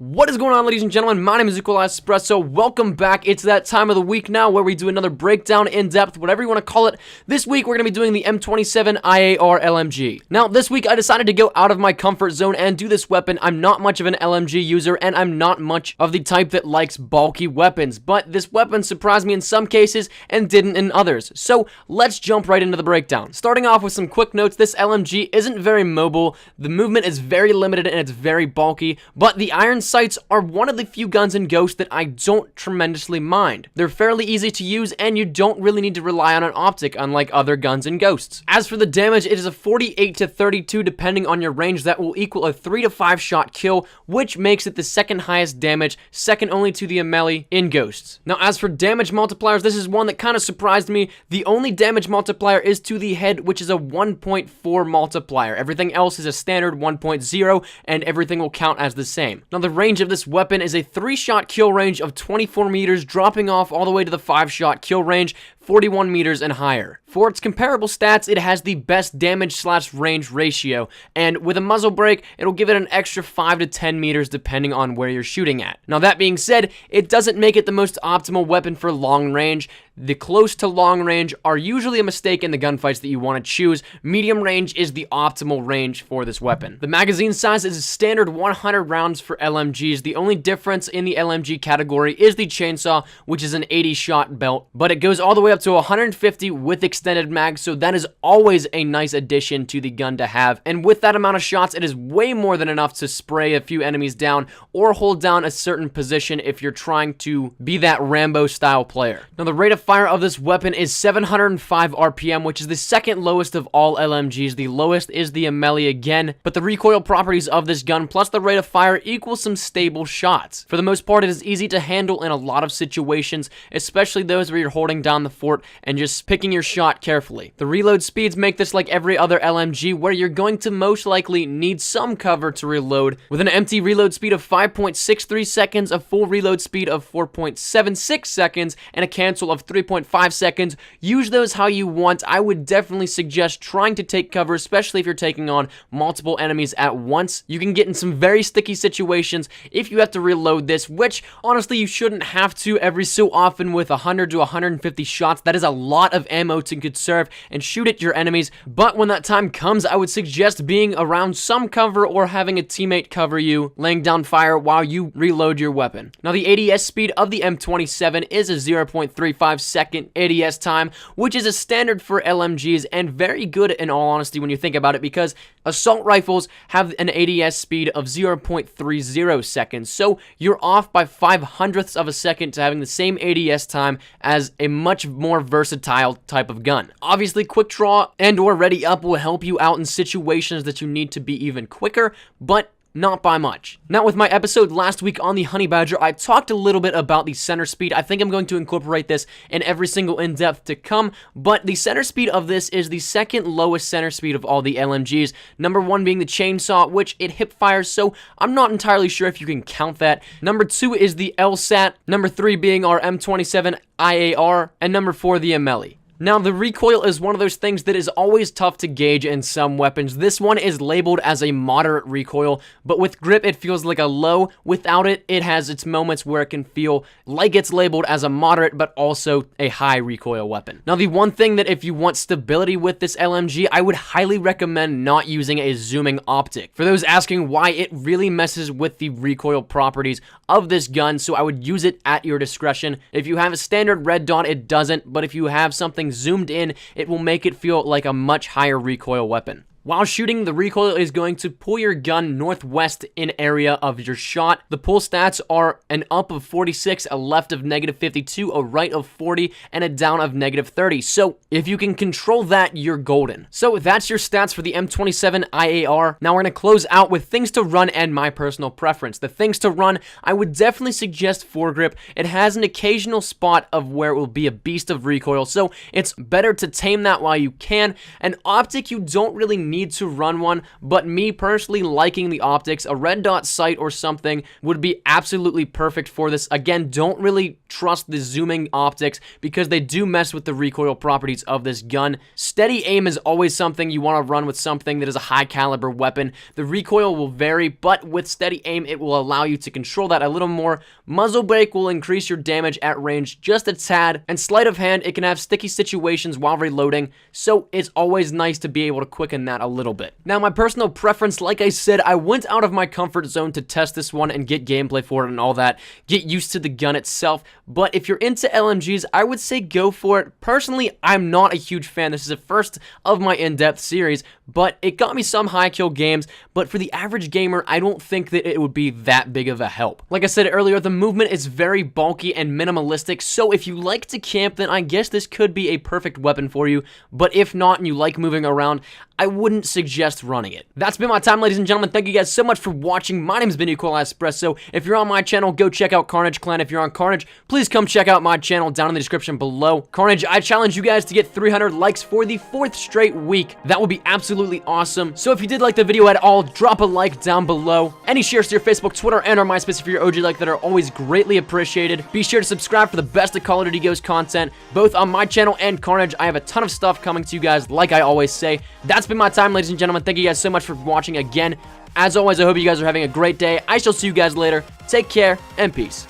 What is going on, ladies and gentlemen? My name is Espresso. Welcome back. It's that time of the week now where we do another breakdown, in-depth, whatever you want to call it. This week, we're going to be doing the M27-IAR LMG. Now, this week, I decided to go out of my comfort zone and do this weapon. I'm not much of an LMG user, and I'm not much of the type that likes bulky weapons, but this weapon surprised me in some cases and didn't in others. So, let's jump right into the breakdown. Starting off with some quick notes, this LMG isn't very mobile, the movement is very limited, and it's very bulky, but the iron sights are one of the few guns in Ghost that I don't tremendously mind. They're fairly easy to use, and you don't really need to rely on an optic, unlike other guns in Ghosts. As for the damage, it is a 48 to 32 depending on your range. That will equal a 3 to 5 shot kill, which makes it the second highest damage, second only to the melee in Ghosts. Now, as for damage multipliers, this is one that kind of surprised me. The only damage multiplier is to the head, which is a 1.4 multiplier. Everything else is a standard 1.0, and everything will count as the same. Now, the range of this weapon is a 3-shot kill range of 24 meters, dropping off all the way to the 5-shot kill range, 41 meters and higher. For its comparable stats, it has the best damage/range ratio, and with a muzzle brake, it'll give it an extra 5 to 10 meters depending on where you're shooting at. Now, that being said, it doesn't make it the most optimal weapon for long range. The close to long range are usually a mistake in the gunfights that you want to choose. Medium range is the optimal range for this weapon. The magazine size is a standard 100 rounds for LMGs. The only difference in the LMG category is the chainsaw, which is an 80-shot belt, but it goes all the way up to 150 with extended mag, so that is always a nice addition to the gun to have. And with that amount of shots, it is way more than enough to spray a few enemies down or hold down a certain position if you're trying to be that Rambo-style player. Now, the rate of fire of this weapon is 705 RPM, which is the second lowest of all LMGs. The lowest is the melee again, but the recoil properties of this gun plus the rate of fire equals some stable shots. For the most part, it is easy to handle in a lot of situations, especially those where you're holding down the fort and just picking your shot carefully. The reload speeds make this like every other LMG, where you're going to most likely need some cover to reload. With an empty reload speed of 5.63 seconds, a full reload speed of 4.76 seconds, and a cancel of 3.5 seconds, use those how you want. I would definitely suggest trying to take cover, especially if you're taking on multiple enemies at once. You can get in some very sticky situations if you have to reload this, which honestly you shouldn't have to every so often. With 100 to 150 shots, that is a lot of ammo to conserve and shoot at your enemies, but when that time comes, I would suggest being around some cover or having a teammate cover you, laying down fire while you reload your weapon. Now, the ADS speed of the M27 is a 0.35 second ADS time, which is a standard for LMGs and very good in all honesty when you think about it, because assault rifles have an ADS speed of 0.30 seconds, so you're off by 0.05 of a second to having the same ADS time as a much more versatile type of gun. Obviously, quick draw and or ready up will help you out in situations that you need to be even quicker, but not by much. Now, with my episode last week on the Honey Badger, I talked a little bit about the center speed. I think I'm going to incorporate this in every single in-depth to come, but the center speed of this is the second lowest center speed of all the LMGs. Number 1 being the chainsaw, which it hip fires, so I'm not entirely sure if you can count that. Number 2 is the LSAT. Number 3 being our M27-IAR, and number 4 the melee. Now, the recoil is one of those things that is always tough to gauge in some weapons. This one is labeled as a moderate recoil, but with grip, it feels like a low. Without it, it has its moments where it can feel like it's labeled as a moderate, but also a high recoil weapon. Now, the one thing that if you want stability with this LMG, I would highly recommend not using a zooming optic. For those asking why, it really messes with the recoil properties of this gun, so I would use it at your discretion. If you have a standard red dot, it doesn't, but if you have something zoomed in, it will make it feel like a much higher recoil weapon. While shooting, the recoil is going to pull your gun northwest in area of your shot. The pull stats are an up of 46, a left of -52, a right of 40, and a down of -30. So if you can control that, you're golden. So that's your stats for the M27-IAR. Now we're going to close out with things to run and my personal preference. The things to run, I would definitely suggest foregrip. It has an occasional spot of where it will be a beast of recoil, so it's better to tame that while you can. An optic, you don't really need need to run one, but me personally liking the optics, a red dot sight or something would be absolutely perfect for this. Again, don't really trust the zooming optics because they do mess with the recoil properties of this gun. Steady aim is always something you want to run with something that is a high caliber weapon. The recoil will vary, but with steady aim, it will allow you to control that a little more. Muzzle brake will increase your damage at range just a tad, and sleight of hand, it can have sticky situations while reloading, so it's always nice to be able to quicken that a little bit. Now, my personal preference, like I said, I went out of my comfort zone to test this one and get gameplay for it and all that, get used to the gun itself, but if you're into LMGs, I would say go for it. Personally, I'm not a huge fan. This is the first of my in-depth series, but it got me some high kill games, but for the average gamer, I don't think that it would be that big of a help. Like I said earlier, the movement is very bulky and minimalistic, so if you like to camp, then I guess this could be a perfect weapon for you, but if not and you like moving around, I wouldn't suggest running it. That's been my time, ladies and gentlemen. Thank you guys so much for watching. My name's been Espresso. If you're on my channel, go check out Carnage Clan. If you're on Carnage, please come check out my channel down in the description below. Carnage, I challenge you guys to get 300 likes for the 4th straight week. That would be absolutely awesome. So if you did like the video at all, drop a like down below. Any shares to your Facebook, Twitter, and or MySpace for your OG like that are always greatly appreciated. Be sure to subscribe for the best of Call of Duty Ghost content, both on my channel and Carnage. I have a ton of stuff coming to you guys, like I always say. That's been my time, ladies and gentlemen. Thank you guys so much for watching again. As always, I hope you guys are having a great day. I shall see you guys later. Take care and peace.